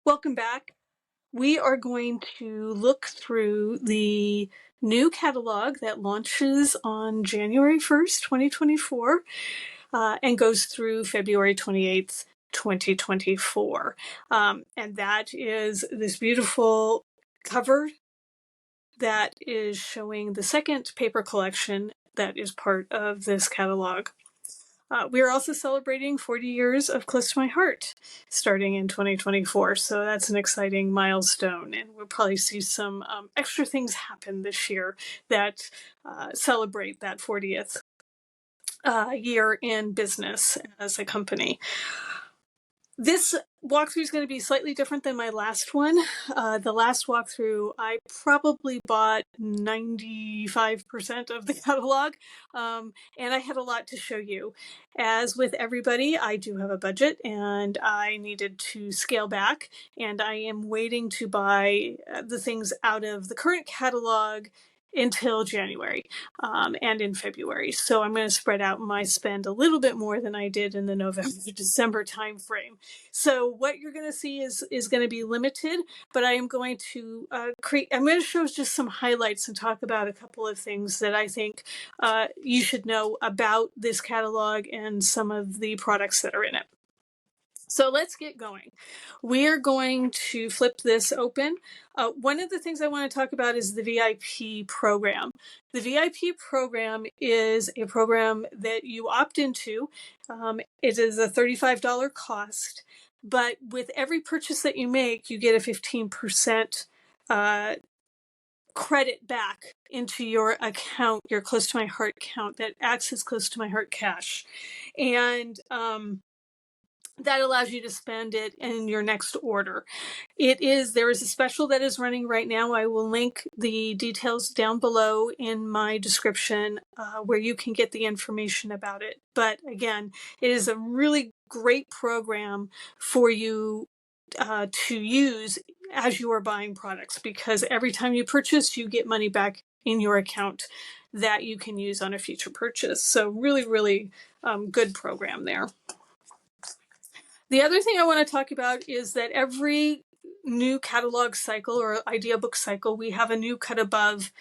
Welcome back. We are going to look through the new catalog that launches on January 1st, 2024, and goes through February 28th, 2024. And that is this beautiful cover that is showing the second paper collection that is part of this catalog. We are also celebrating 40 years of Close to My Heart starting in 2024. So that's an exciting milestone. And we'll probably see some extra things happen this year that celebrate that 40th year in business as a company. This walkthrough is going to be slightly different than my last one. The last walkthrough, I probably bought 95% of the catalog, and I had a lot to show you. As with everybody, I do have a budget, and I needed to scale back, and I am waiting to buy the things out of the current catalog until January and in February. So I'm going to spread out my spend a little bit more than I did in the November to December timeframe. So what you're going to see is going to be limited, but I am going to I'm going to show just some highlights and talk about a couple of things that I think you should know about this catalog and some of the products that are in it. So let's get going. We are going to flip this open. One of the things I want to talk about is the VIP program. The VIP program is a program that you opt into. It is a $35 cost, but with every purchase that you make, you get a 15% credit back into your account, your Close to My Heart account that acts as Close to My Heart cash. And that allows you to spend it in your next order. There is a special that is running right now. I will link the details down below in my description where you can get the information about it. But again, it is a really great program for you to use as you are buying products, because every time you purchase, you get money back in your account that you can use on a future purchase. So really, really good program there. The other thing I want to talk about is that every new catalog cycle or idea book cycle, we have a new cut above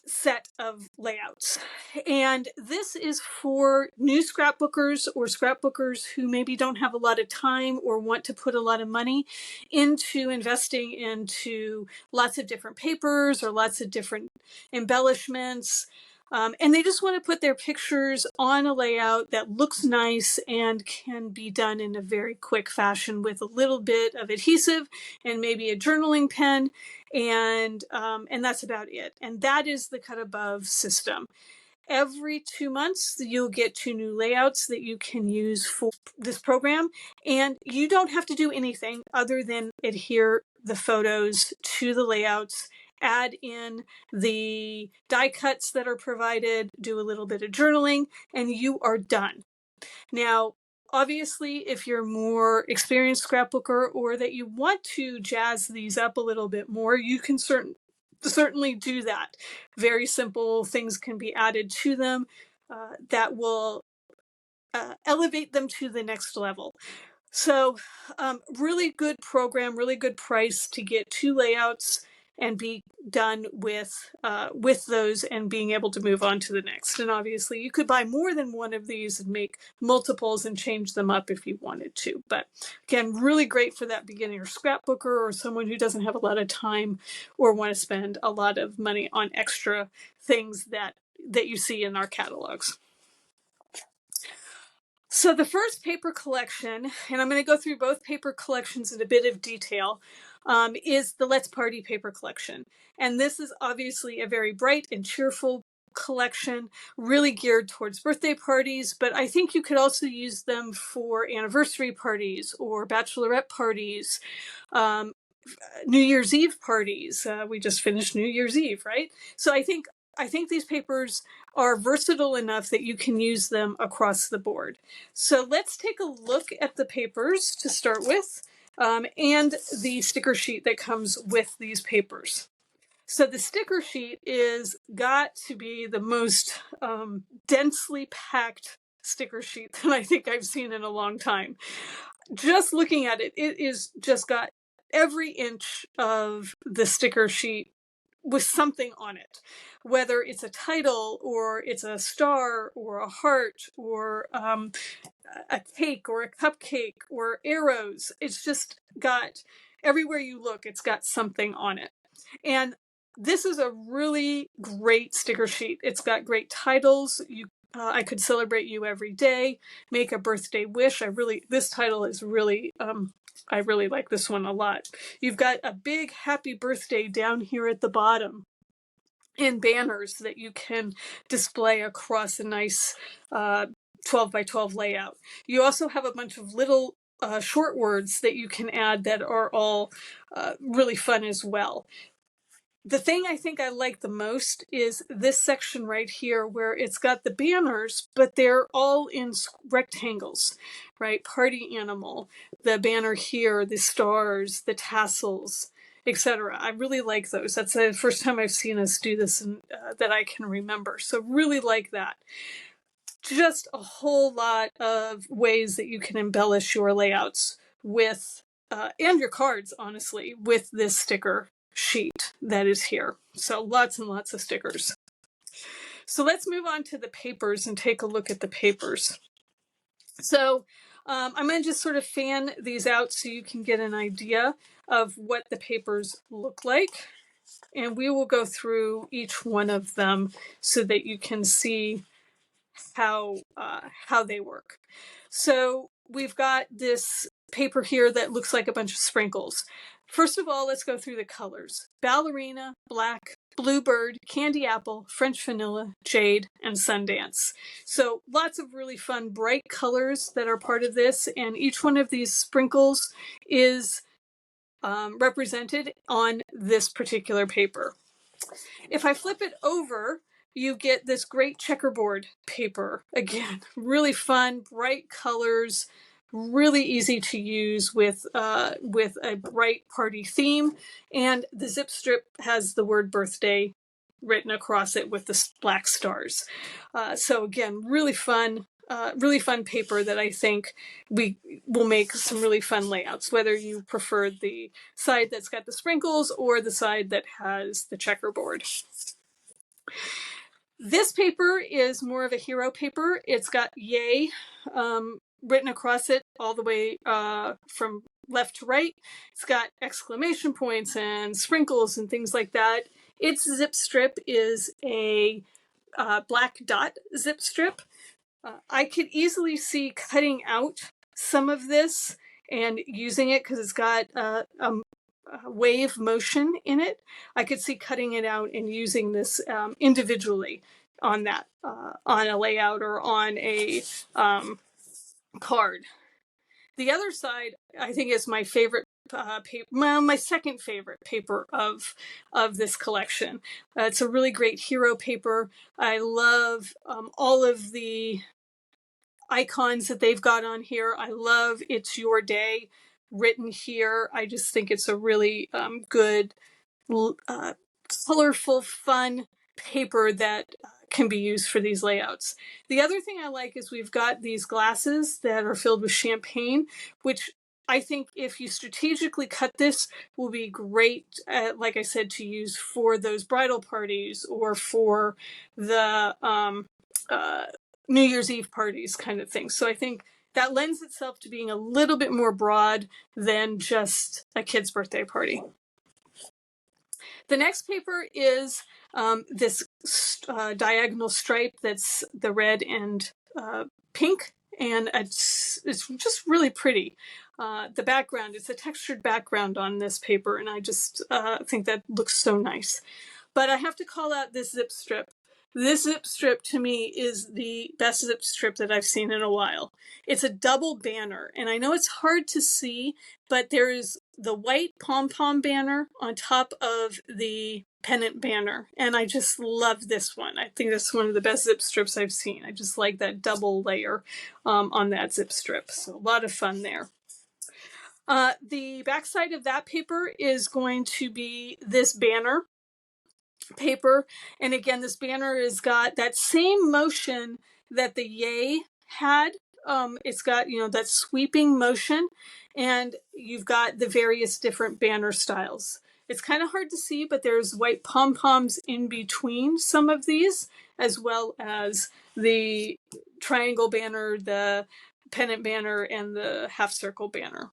set of layouts. And this is for new scrapbookers or scrapbookers who maybe don't have a lot of time or want to put a lot of money into investing into lots of different papers or lots of different embellishments. And they just want to put their pictures on a layout that looks nice and can be done in a very quick fashion with a little bit of adhesive and maybe a journaling pen. And that's about it. And that is the cut above system. Every 2 months, you'll get 2 new layouts that you can use for this program. And you don't have to do anything other than adhere the photos to the layouts, add in the die cuts that are provided, do a little bit of journaling, and you are done. Now, obviously, if you're more experienced scrapbooker or that you want to jazz these up a little bit more, you can certainly do that. Very simple things can be added to them that will elevate them to the next level. So really good program, really good price to get 2 layouts and be done with those and being able to move on to the next. And obviously you could buy more than one of these and make multiples and change them up if you wanted to. But again, really great for that beginner scrapbooker or someone who doesn't have a lot of time or want to spend a lot of money on extra things that you see in our catalogs. So the first paper collection, and I'm going to go through both paper collections in a bit of detail, is the Let's Party paper collection. And this is obviously a very bright and cheerful collection, really geared towards birthday parties, but I think you could also use them for anniversary parties or bachelorette parties, New Year's Eve parties. We just finished New Year's Eve, right? So I think these papers are versatile enough that you can use them across the board. So let's take a look at the papers to start with, and the sticker sheet that comes with these papers. So the sticker sheet is got to be the most densely packed sticker sheet that I think I've seen in a long time. just looking at it, it is just got every inch of the sticker sheet with something on it, whether it's a title or it's a star or a heart or a cake or a cupcake or arrows. It's just got, everywhere you look, it's got something on it. And this is a really great sticker sheet. It's got great titles. I could celebrate you every day, make a birthday wish. This title is really, I really like this one a lot. You've got a big happy birthday down here at the bottom in banners that you can display across a nice 12 by 12 layout. You also have a bunch of little short words that you can add that are all really fun as well. The thing I think I like the most is this section right here where it's got the banners, but they're all in rectangles, right? Party animal, the banner here, the stars, the tassels, etc. I really like those. That's the first time I've seen us do this that I can remember. So really like that. Just a whole lot of ways that you can embellish your layouts with, and your cards, honestly, with this sticker sheet that is here. So lots and lots of stickers. So let's move on to the papers and take a look at the papers. So I'm going to just sort of fan these out so you can get an idea of what the papers look like. And we will go through each one of them so that you can see how they work. So we've got this paper here that looks like a bunch of sprinkles. First of all, let's go through the colors. Ballerina, black, bluebird, candy apple, French vanilla, jade, and Sundance. So lots of really fun, bright colors that are part of this, and each one of these sprinkles is represented on this particular paper. If I flip it over, you get this great checkerboard paper. Again, really fun, bright colors, really easy to use with a bright party theme. And the zip strip has the word birthday written across it with the black stars. So again, really fun paper that I think we will make some really fun layouts, whether you prefer the side that's got the sprinkles or the side that has the checkerboard. This paper is more of a hero paper. It's got yay written across it all the way from left to right. It's got exclamation points and sprinkles and things like that. Its zip strip is a black dot zip strip. I could easily see cutting out some of this and using it because it's got wave motion in it. I could see cutting it out and using this individually on that, on a layout or on a card. The other side, I think, is my favorite paper, well, my second favorite paper of this collection. It's a really great hero paper. I love all of the icons that they've got on here. I love It's Your Day written here. I just think it's a really good, colorful, fun paper that can be used for these layouts. The other thing I like is we've got these glasses that are filled with champagne, which I think if you strategically cut this will be great, like I said, to use for those bridal parties or for the New Year's Eve parties kind of thing. So I think that lends itself to being a little bit more broad than just a kid's birthday party. The next paper is this diagonal stripe that's the red and pink, and it's just really pretty. The background, it's a textured background on this paper, and I just think that looks so nice. But I have to call out this zip strip. This zip strip to me is the best zip strip that I've seen in a while. It's a double banner, and I know it's hard to see, but there is the white pom-pom banner on top of the pennant banner, and I just love this one. I think that's one of the best zip strips I've seen. I just like that double layer on that zip strip, so a lot of fun there. The backside of that paper is going to be this banner paper, and again, this banner has got that same motion that the yay had it's got, you know, that sweeping motion, and you've got the various different banner styles. It's kind of hard to see, but there's white pom-poms in between some of these, as well as the triangle banner, the pennant banner, and the half circle banner.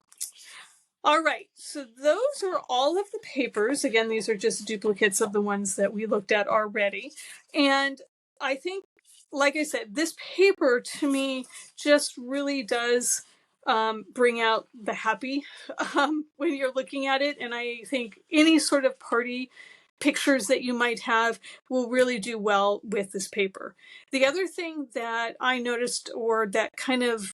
All right, so those are all of the papers. Again, these are just duplicates of the ones that we looked at already. And I think, like I said, this paper to me just really does bring out the happy when you're looking at it. And I think any sort of party pictures that you might have will really do well with this paper. The other thing that I noticed, or that kind of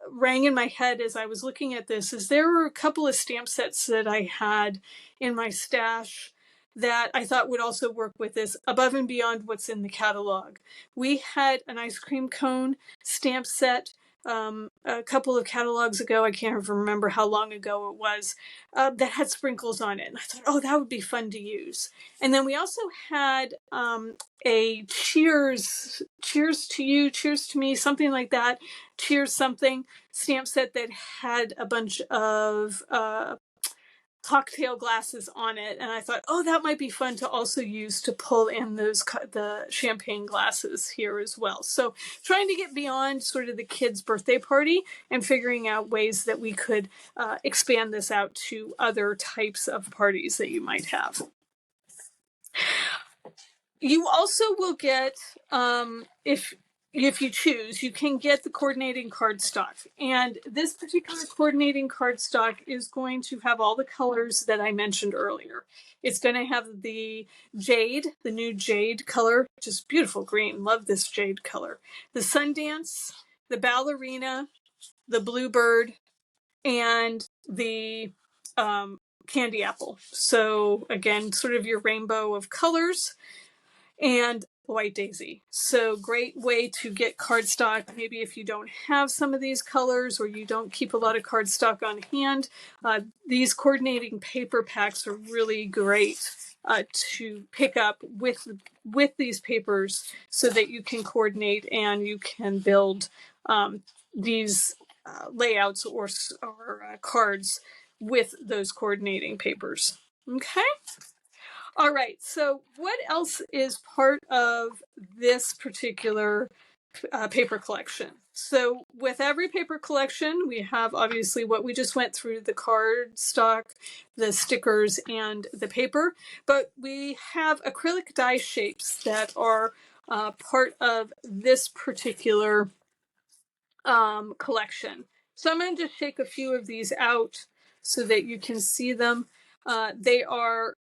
rang in my head as I was looking at this, is there were a couple of stamp sets that I had in my stash that I thought would also work with this, above and beyond what's in the catalog. We had an ice cream cone stamp set a couple of catalogs ago. I can't even remember how long ago it was, that had sprinkles on it. And I thought, oh, that would be fun to use. And then we also had a cheers to you, cheers to me, something like that, cheers something stamp set that had a bunch of cocktail glasses on it, and I thought, oh, that might be fun to also use to pull in the champagne glasses here as well. So trying to get beyond sort of the kids' birthday party and figuring out ways that we could expand this out to other types of parties that you might have. You also will get, if you choose, you can get the coordinating cardstock. And this particular coordinating cardstock is going to have all the colors that I mentioned earlier. It's going to have the jade, the new jade color, just beautiful green. Love this jade color. The Sundance, the ballerina, the bluebird, and the candy apple. So again, sort of your rainbow of colors. And white daisy. So great way to get cardstock. Maybe if you don't have some of these colors, or you don't keep a lot of cardstock on hand, these coordinating paper packs are really great to pick up with these papers, so that you can coordinate and you can build these layouts or cards with those coordinating papers. Okay. All right, so what else is part of this particular paper collection? So with every paper collection, we have obviously what we just went through, the card stock, the stickers, and the paper, but we have acrylic die shapes that are part of this particular collection. So I'm going to just shake a few of these out so that you can see them. They are,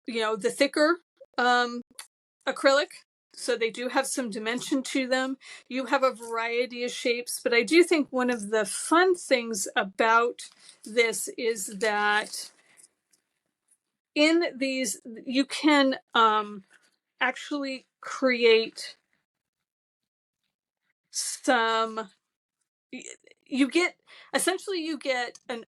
you know, the thicker acrylic, so they do have some dimension to them. You have a variety of shapes, but I do think one of the fun things about this is that in these you can actually create some, you get an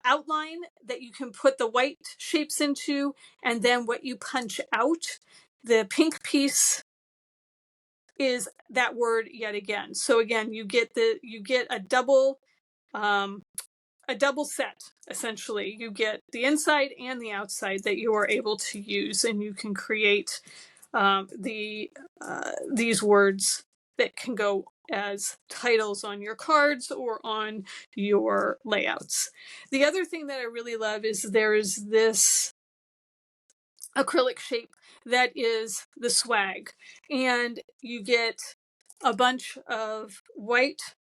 outline that you can put the white shapes into, and then what you punch out. The pink piece is that word yet again. So again, you get a double set, essentially. You get the inside and the outside that you are able to use, and you can create these words that can go as titles on your cards or on your layouts. The other thing that I really love is there is this acrylic shape that is the swag, and you get a bunch of white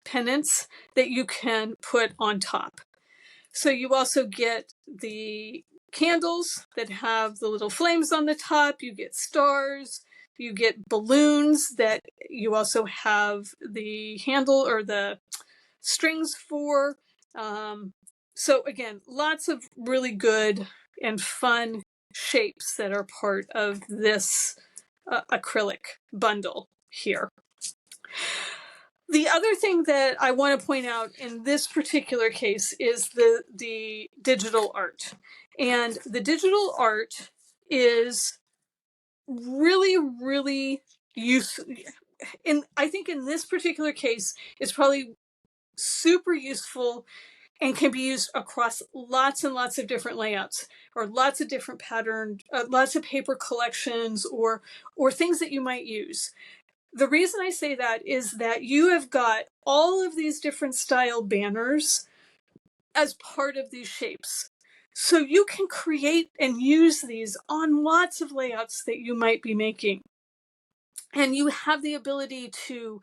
pennants that you can put on top. So you also get the candles that have the little flames on the top, you get stars, you get balloons that you also have the handle or the strings for. So again, lots of really good and fun shapes that are part of this acrylic bundle here. The other thing that I want to point out in this particular case is the digital art. And the digital art is really, really useful. I think in this particular case, it's probably super useful and can be used across lots and lots of different layouts, or lots of different patterns, lots of paper collections, or things that you might use. The reason I say that is that you have got all of these different style banners as part of these shapes. So you can create and use these on lots of layouts that you might be making. And you have the ability to,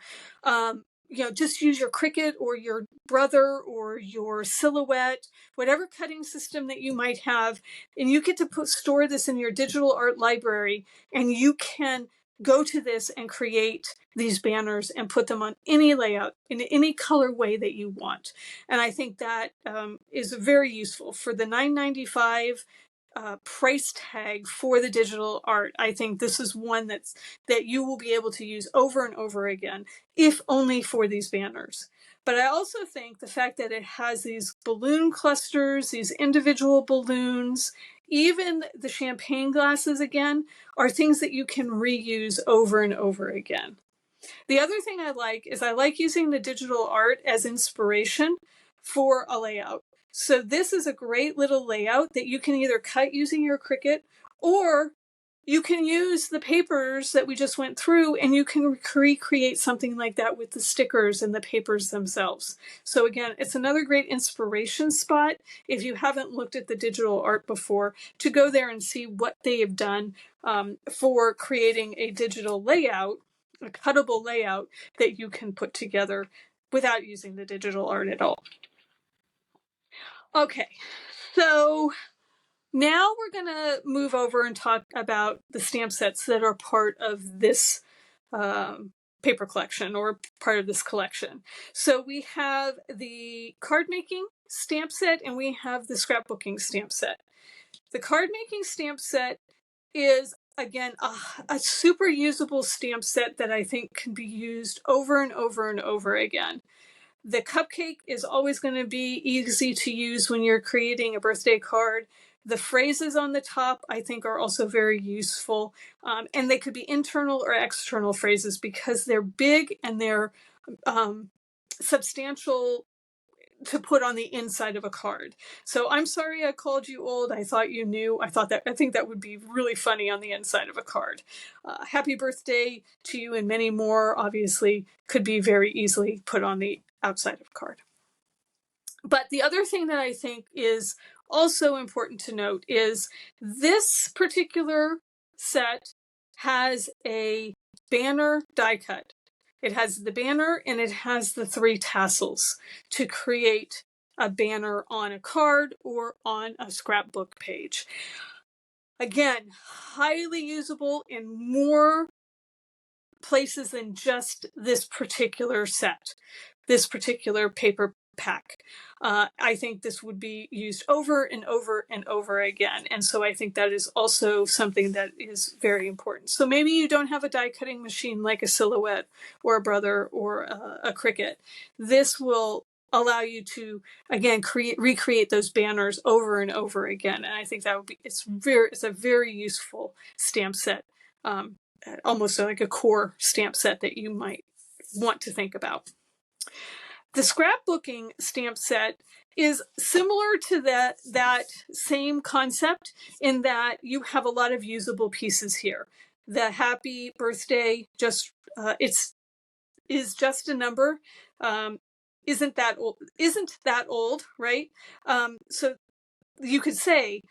just use your Cricut or your Brother or your Silhouette, whatever cutting system that you might have, and you get to store this in your digital art library, and you can go to this and create these banners and put them on any layout in any color way that you want. And I think that is very useful for the $9.95 price tag for the digital art. I think this is one that you will be able to use over and over again, if only for these banners. But I also think the fact that it has these balloon clusters, these individual balloons, even the champagne glasses again, are things that you can reuse over and over again. The other thing I like using the digital art as inspiration for a layout. So this is a great little layout that you can either cut using your Cricut, or you can use the papers that we just went through, and you can recreate something like that with the stickers and the papers themselves. So again, it's another great inspiration spot if you haven't looked at the digital art before, to go there and see what they have done for creating a digital layout, a cuttable layout that you can put together without using the digital art at all. Okay, so now we're going to move over and talk about the stamp sets that are part of this paper collection, or part of this collection. So we have the card making stamp set, and we have the scrapbooking stamp set. The card making stamp set is, again, a super usable stamp set that I think can be used over and over and over again. The cupcake is always going to be easy to use when you're creating a birthday card. The phrases on the top, I think, are also very useful. And they could be internal or external phrases because they're big and they're substantial to put on the inside of a card. So I'm sorry I called you old. I thought you knew. I think that would be really funny on the inside of a card. Happy birthday to you and many more, obviously, could be very easily put on the outside of a card. But the other thing that I think is also important to note is this particular set has a banner die cut. It has the banner and it has the 3 tassels to create a banner on a card or on a scrapbook page. Again, highly usable in more places than just this particular set, this particular paper pack. I think this would be used over and over and over again. And so I think that is also something that is very important. So maybe you don't have a die cutting machine like a Silhouette or a Brother or a Cricut. This will allow you to, again, recreate those banners over and over again. And I think that would be, it's a very useful stamp set, almost like a core stamp set that you might want to think about. The scrapbooking stamp set is similar to that same concept in that you have a lot of usable pieces here. The happy birthday is just a number. Isn't that old, right? So you could say,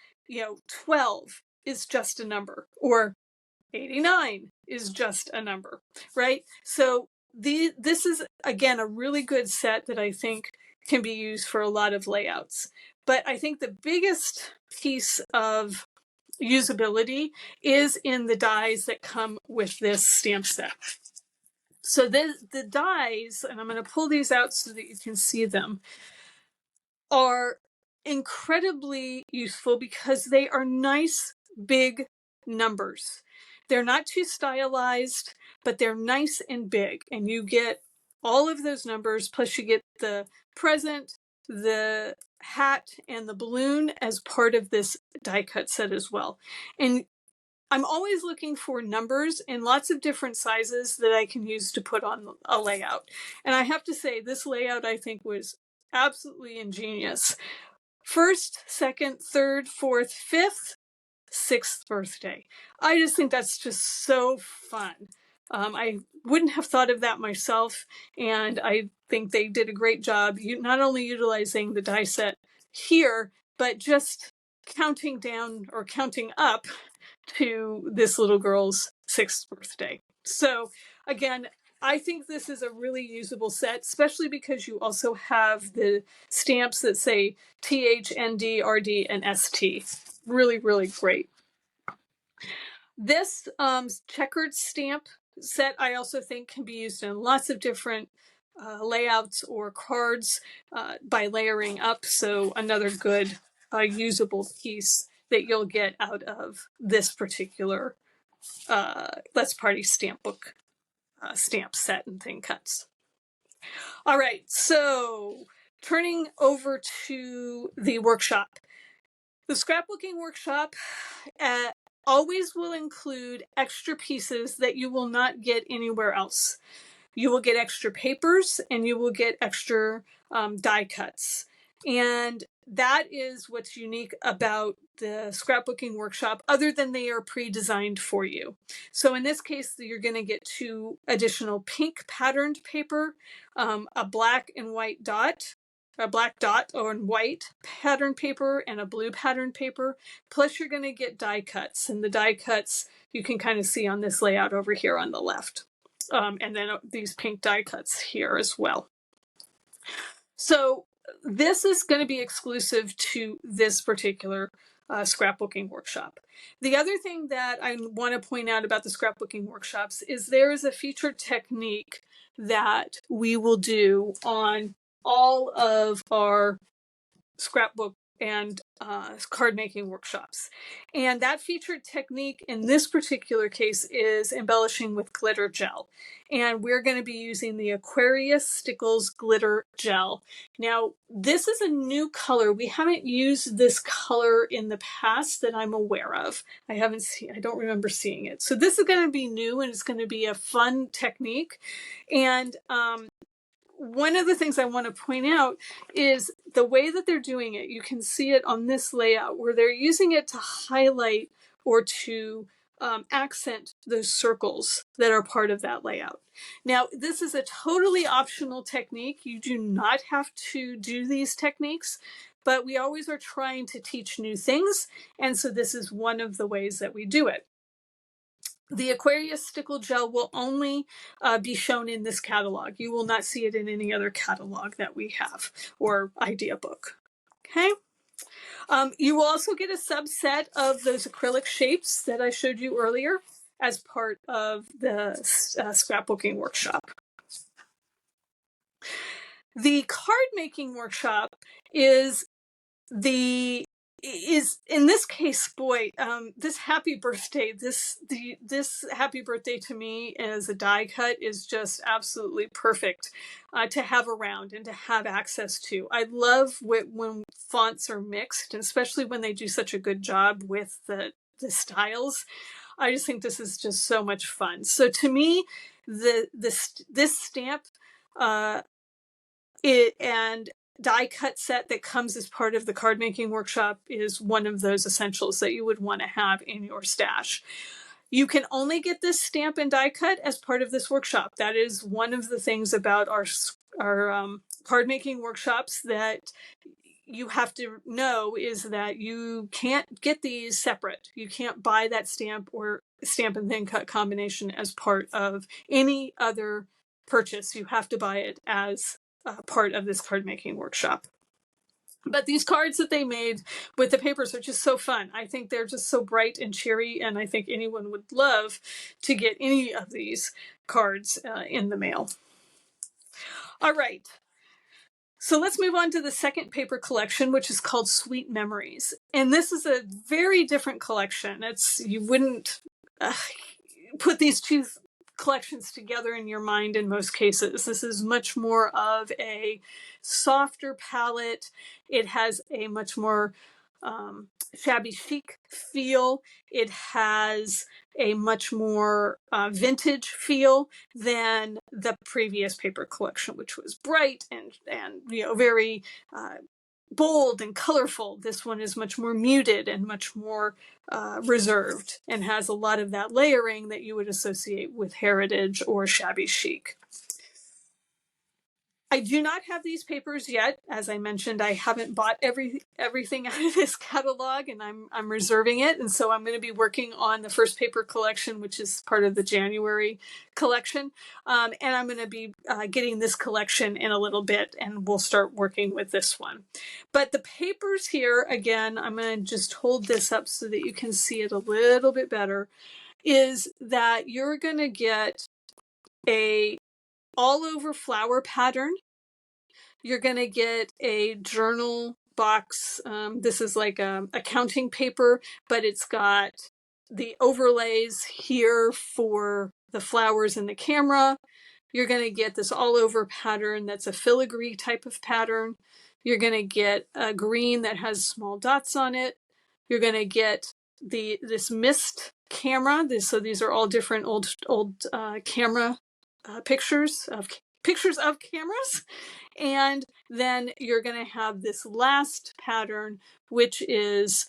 12 is just a number, or 89 is just a number, right? So this is, again, a really good set that I think can be used for a lot of layouts. But I think the biggest piece of usability is in the dies that come with this stamp set. So the dies, and I'm going to pull these out so that you can see them, are incredibly useful because they are nice, big numbers. They're not too stylized, but they're nice and big. And you get all of those numbers, plus you get the present, the hat, and the balloon as part of this die cut set as well. And I'm always looking for numbers in lots of different sizes that I can use to put on a layout. And I have to say, this layout I think was absolutely ingenious. First, second, third, fourth, fifth, sixth birthday. I just think that's just so fun. I wouldn't have thought of that myself, and I think they did a great job, not only utilizing the die set here, but just counting down or counting up to this little girl's sixth birthday. So again, I think this is a really usable set, especially because you also have the stamps that say TH, ND, RD, and ST. Really, really great. This checkered stamp set, I also think, can be used in lots of different layouts or cards by layering up. So another good usable piece that you'll get out of this particular Let's Party stamp book stamp set and thing cuts. All right, so turning over to the workshop. The scrapbooking workshop always will include extra pieces that you will not get anywhere else. You will get extra papers and you will get extra die cuts. And that is what's unique about the scrapbooking workshop, other than they are pre-designed for you. So in this case, you're going to get 2 additional pink patterned paper, a black and white dot, a black dot on white pattern paper, and a blue pattern paper. Plus you're going to get die cuts, and the die cuts you can kind of see on this layout over here on the left. And then these pink die cuts here as well. So this is going to be exclusive to this particular scrapbooking workshop. The other thing that I want to point out about the scrapbooking workshops is there is a featured technique that we will do on all of our scrapbook and card making workshops. And that featured technique in this particular case is embellishing with glitter gel. And we're going to be using the Aquarius Stickles Glitter Gel. Now, this is a new color. We haven't used this color in the past that I'm aware of. I don't remember seeing it. So this is going to be new, and it's going to be a fun technique. And one of the things I want to point out is the way that they're doing it. You can see it on this layout where they're using it to highlight or to accent those circles that are part of that layout. Now, this is a totally optional technique. You do not have to do these techniques, but we always are trying to teach new things. And so this is one of the ways that we do it. The Aquarius Stickle Gel will only be shown in this catalog. You will not see it in any other catalog that we have or idea book. Okay. You will also get a subset of those acrylic shapes that I showed you earlier as part of the scrapbooking workshop. The card making workshop is in this case, boy, this happy birthday, this happy birthday to me as a die cut is just absolutely perfect to have around and to have access to. I love when fonts are mixed, and especially when they do such a good job with the styles. I just think this is just so much fun. So to me, this stamp and die cut set that comes as part of the card making workshop is one of those essentials that you would want to have in your stash. You can only get this stamp and die cut as part of this workshop. That is one of the things about our card making workshops that you have to know is that you can't get these separate. You can't buy that stamp or stamp and thin cut combination as part of any other purchase. You have to buy it as part of this card making workshop. But these cards that they made with the papers are just so fun. I think they're just so bright and cheery, and I think anyone would love to get any of these cards in the mail. All right. So let's move on to the second paper collection, which is called Sweet Memories. And this is a very different collection. You wouldn't put these two collections together in your mind in most cases. This is much more of a softer palette. It has a much more shabby chic feel. It has a much more vintage feel than the previous paper collection, which was bright and very bold and colorful. This one is much more muted and much more reserved, and has a lot of that layering that you would associate with heritage or shabby chic. I do not have these papers yet. As I mentioned, I haven't bought everything out of this catalog, and I'm reserving it. And so I'm going to be working on the first paper collection, which is part of the January collection. And I'm going to be getting this collection in a little bit, and we'll start working with this one. But the papers here, again, I'm going to just hold this up so that you can see it a little bit better, is that you're going to get a all over flower pattern. You're going to get a journal box. This is like a accounting paper, but it's got the overlays here for the flowers and the camera. You're going to get this all over pattern that's a filigree type of pattern. You're going to get a green that has small dots on it. You're going to get this mist camera. So these are all different old camera pictures of cameras. And then you're going to have this last pattern, which is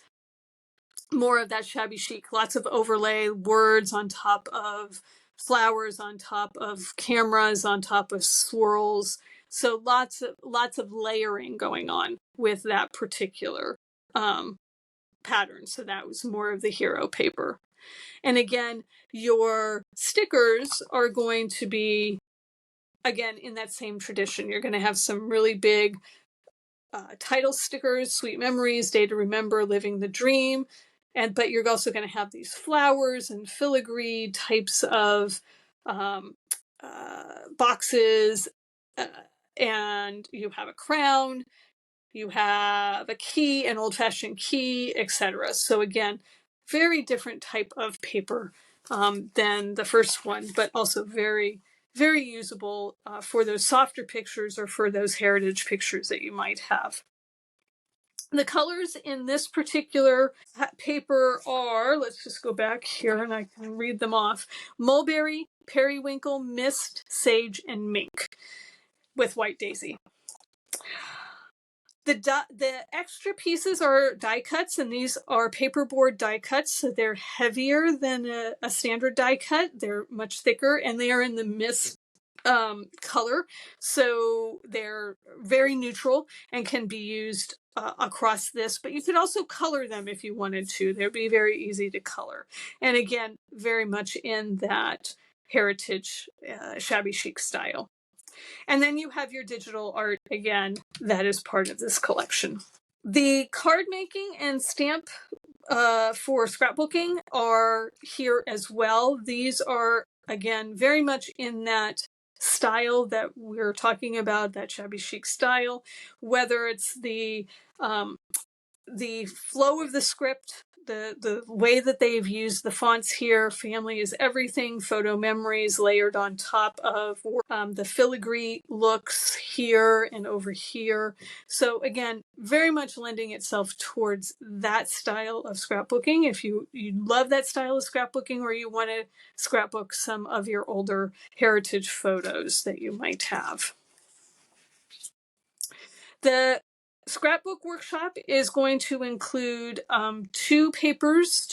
more of that shabby chic, lots of overlay, words on top of flowers, on top of cameras, on top of swirls. So lots of layering going on with that particular pattern. So that was more of the hero paper. And again, your stickers are going to be, again, in that same tradition. You're going to have some really big title stickers, Sweet Memories, Day to Remember, Living the Dream. But you're also going to have these flowers and filigree types of boxes. And you have a crown, you have a key, an old-fashioned key, etc. So again, very different type of paper than the first one, but also very, very usable for those softer pictures or for those heritage pictures that you might have. The colors in this particular paper are, let's just go back here and I can read them off: mulberry, periwinkle, mist, sage, and mink, with white daisy. The extra pieces are die cuts, and these are paperboard die cuts, so they're heavier than a standard die cut. They're much thicker, and they are in the mist color, so they're very neutral and can be used across this, but you could also color them if you wanted to. They'd be very easy to color, and again, very much in that heritage shabby chic style. And then you have your digital art, again, that is part of this collection. The card making and stamp for scrapbooking are here as well. These are, again, very much in that style that we're talking about, that shabby chic style, whether it's the flow of the script, the way that they've used the fonts here. Family is everything, photo memories layered on top of the filigree looks here and over here. So again, very much lending itself towards that style of scrapbooking. If you love that style of scrapbooking, or you want to scrapbook some of your older heritage photos that you might have. The scrapbook workshop is going to include two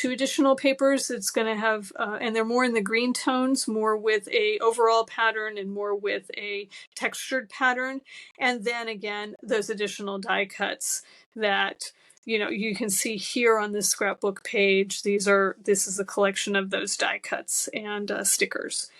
additional papers. It's going to have, and they're more in the green tones, more with a overall pattern and more with a textured pattern. And then again, those additional die cuts that you can see here on this scrapbook page. This is a collection of those die cuts and stickers.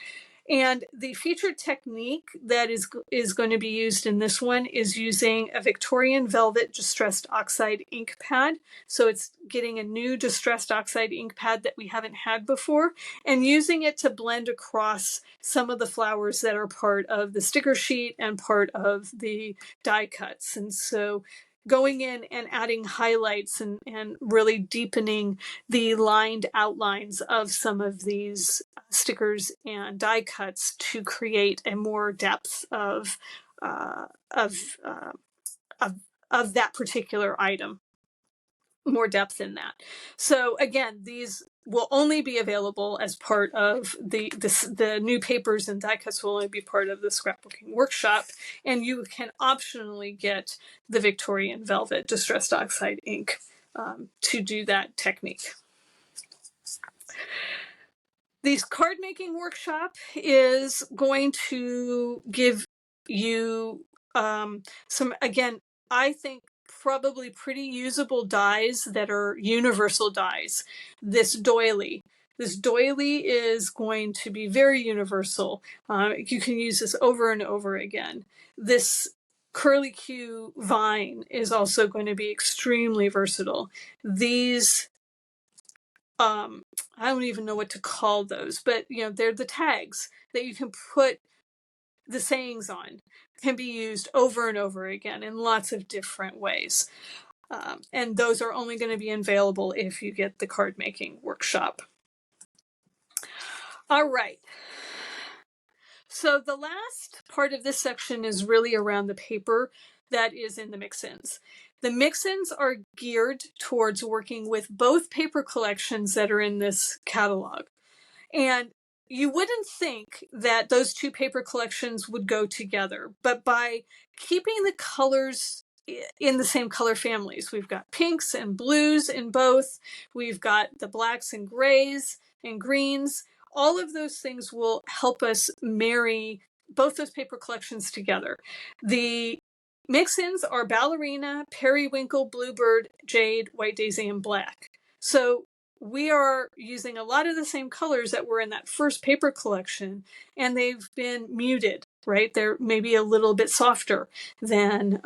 And the featured technique that is going to be used in this one is using a Victorian velvet distressed oxide ink pad. So it's getting a new distressed oxide ink pad that we haven't had before, and using it to blend across some of the flowers that are part of the sticker sheet and part of the die cuts. And so going in and adding highlights and really deepening the lined outlines of some of these stickers and die cuts to create a more depth of that particular item. more depth in that. So again, these will only be available as part of the new papers, and die cuts will only be part of the scrapbooking workshop. And you can optionally get the Victorian Velvet Distressed Oxide ink to do that technique. The card making workshop is going to give you some, again, I think probably pretty usable dies that are universal dies. This doily is going to be very universal. You can use this over and over again. This curly Q vine is also going to be extremely versatile. These I don't even know what to call those, but they're the tags that you can put the sayings on, can be used over and over again in lots of different ways. And those are only going to be available if you get the card making workshop. All right. So the last part of this section is really around the paper that is in the mix-ins. The mix-ins are geared towards working with both paper collections that are in this catalog. And you wouldn't think that those two paper collections would go together, but by keeping the colors in the same color families, we've got pinks and blues in both, we've got the blacks and grays and greens, all of those things will help us marry both those paper collections together. The mix-ins are Ballerina, Periwinkle, Bluebird, Jade, White Daisy, and Black. So we are using a lot of the same colors that were in that first paper collection, and they've been muted, right? They're maybe a little bit softer than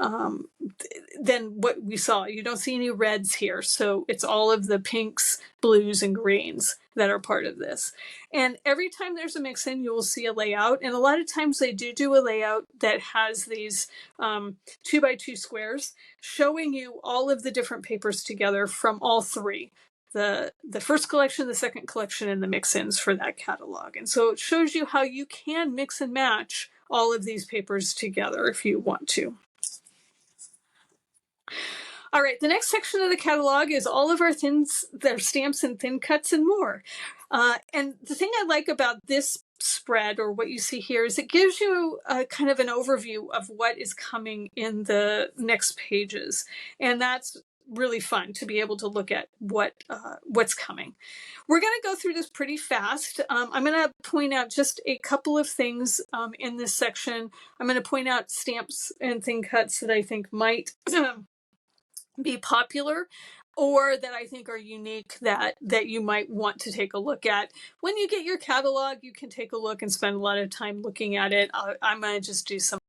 what we saw. You don't see any reds here, so it's all of the pinks, blues, and greens that are part of this. And every time there's a mix-in, you will see a layout, and a lot of times they do a layout that has these 2x2 squares showing you all of the different papers together from all three. The first collection, the second collection, and the mix-ins for that catalog. And so it shows you how you can mix and match all of these papers together if you want to. All right, the next section of the catalog is all of our their stamps and thin cuts and more. And the thing I like about this spread, or what you see here, is it gives you a kind of an overview of what is coming in the next pages. And that's really fun to be able to look at what's coming. We're going to go through this pretty fast. I'm going to point out just a couple of things in this section. I'm going to point out stamps and thin cuts that I think might be popular, or that I think are unique that you might want to take a look at. When you get your catalog, you can take a look and spend a lot of time looking at it. I'm going to just do some